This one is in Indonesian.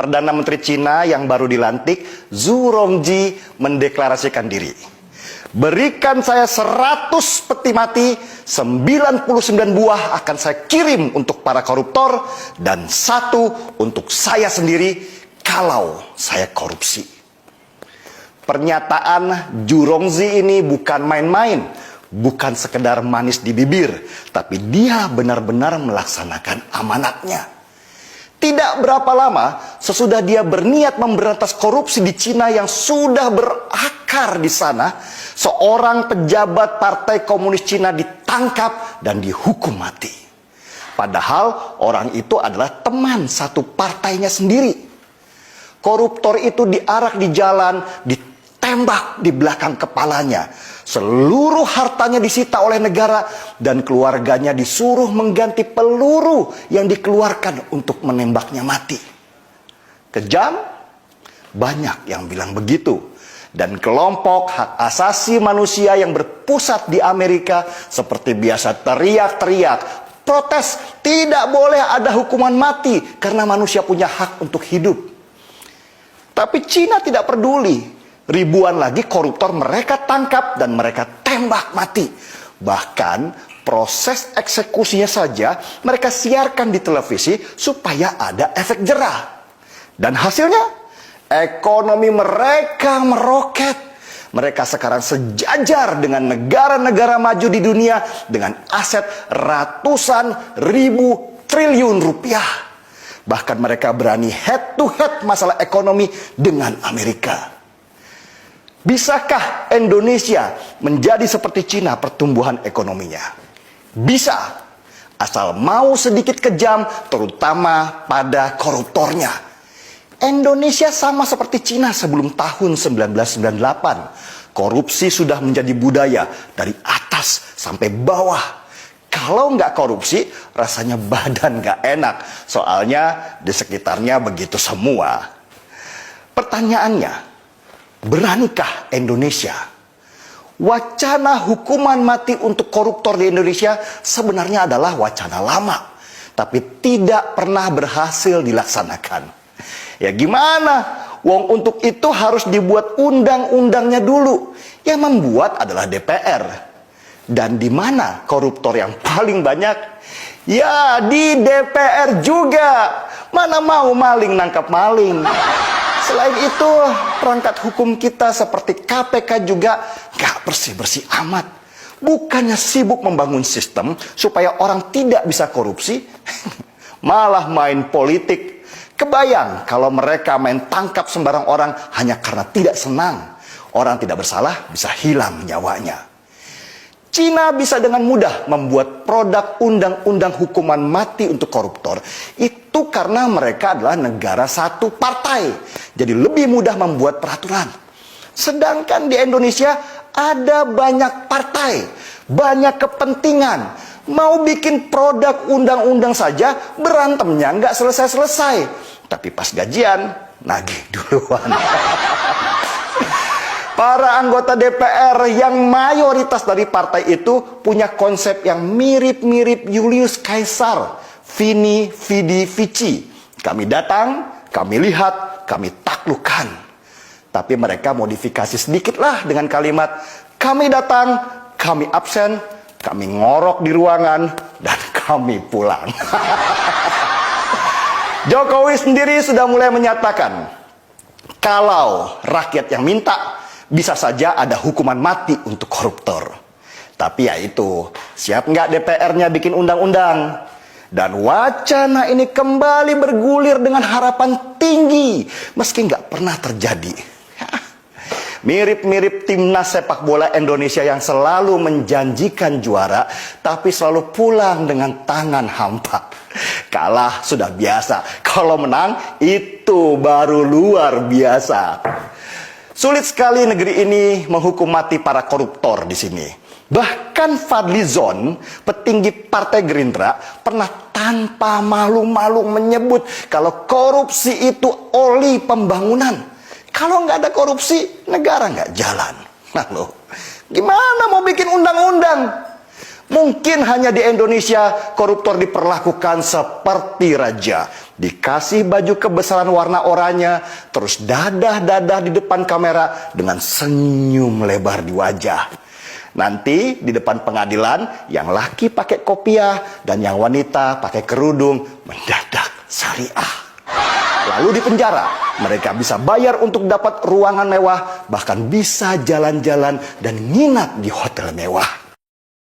Perdana Menteri Cina yang baru dilantik, Zhu Rongji, mendeklarasikan diri. Berikan saya 100 peti mati, 99 buah akan saya kirim untuk para koruptor, dan 1 untuk saya sendiri kalau saya korupsi. Pernyataan Zhu Rongji ini bukan main-main, bukan sekedar manis di bibir, tapi dia benar-benar melaksanakan amanatnya. Tidak berapa lama sesudah dia berniat memberantas korupsi di Cina yang sudah berakar di sana, seorang pejabat Partai Komunis Cina ditangkap dan dihukum mati. Padahal orang itu adalah teman satu partainya sendiri. Koruptor itu diarak di jalan, ditembak di belakang kepalanya. Seluruh hartanya disita oleh negara dan keluarganya disuruh mengganti peluru yang dikeluarkan untuk menembaknya mati. Kejam? Banyak yang bilang begitu. Dan kelompok hak asasi manusia yang berpusat di Amerika seperti biasa teriak-teriak, protes, tidak boleh ada hukuman mati karena manusia punya hak untuk hidup. Tapi Cina tidak peduli. Ribuan lagi koruptor mereka tangkap dan mereka tembak mati. Bahkan proses eksekusinya saja mereka siarkan di televisi supaya ada efek jerah. Dan hasilnya, ekonomi mereka meroket. Mereka sekarang sejajar dengan negara-negara maju di dunia dengan aset ratusan ribu triliun rupiah. Bahkan mereka berani head to head masalah ekonomi dengan Amerika. Bisakah Indonesia menjadi seperti Cina pertumbuhan ekonominya? Bisa, asal mau sedikit kejam, terutama pada koruptornya. Indonesia sama seperti Cina sebelum tahun 1998. Korupsi sudah menjadi budaya dari atas sampai bawah. Kalau nggak korupsi, rasanya badan nggak enak. Soalnya di sekitarnya begitu semua. Pertanyaannya, beranikah Indonesia? Wacana hukuman mati untuk koruptor di Indonesia sebenarnya adalah wacana lama, tapi tidak pernah berhasil dilaksanakan. Ya gimana? Wong untuk itu harus dibuat undang-undangnya dulu. Yang membuat adalah DPR. Dan di mana koruptor yang paling banyak? Ya di DPR juga. Mana mau maling nangkap maling. Selain itu, perangkat hukum kita seperti KPK juga gak bersih-bersih amat. Bukannya sibuk membangun sistem supaya orang tidak bisa korupsi, malah main politik. Kebayang kalau mereka main tangkap sembarang orang hanya karena tidak senang. Orang tidak bersalah bisa hilang nyawanya. Cina bisa dengan mudah membuat produk undang-undang hukuman mati untuk koruptor. Itu karena mereka adalah negara satu partai. Jadi lebih mudah membuat peraturan. Sedangkan di Indonesia ada banyak partai, banyak kepentingan. Mau bikin produk undang-undang saja berantemnya nggak selesai-selesai. Tapi pas gajian, nagih duluan. Para anggota DPR yang mayoritas dari partai itu punya konsep yang mirip-mirip Julius Caesar, Vini, Vidi, Vici. Kami datang, kami lihat, kami taklukkan. Tapi mereka modifikasi sedikit lah dengan kalimat, kami datang, kami absen, kami ngorok di ruangan, dan kami pulang. Jokowi sendiri sudah mulai menyatakan, kalau rakyat yang minta, bisa saja ada hukuman mati untuk koruptor. Tapi ya itu, siap nggak DPR-nya bikin undang-undang? Dan wacana ini kembali bergulir dengan harapan tinggi, meski nggak pernah terjadi. Mirip-mirip timnas sepak bola Indonesia yang selalu menjanjikan juara, tapi selalu pulang dengan tangan hampa. Kalah sudah biasa, kalau menang itu baru luar biasa. Sulit sekali negeri ini menghukum mati para koruptor di sini. Bahkan Fadlizon, petinggi Partai Gerindra, pernah tanpa malu-malu menyebut kalau korupsi itu oli pembangunan. Kalau nggak ada korupsi, negara nggak jalan. Nah loh, gimana mau bikin undang-undang? Mungkin hanya di Indonesia koruptor diperlakukan seperti raja. Dikasih baju kebesaran warna oranye, terus dadah-dadah di depan kamera dengan senyum lebar di wajah. Nanti di depan pengadilan, yang laki pakai kopiah dan yang wanita pakai kerudung mendadak syariah. Lalu di penjara, mereka bisa bayar untuk dapat ruangan mewah, bahkan bisa jalan-jalan dan nginap di hotel mewah.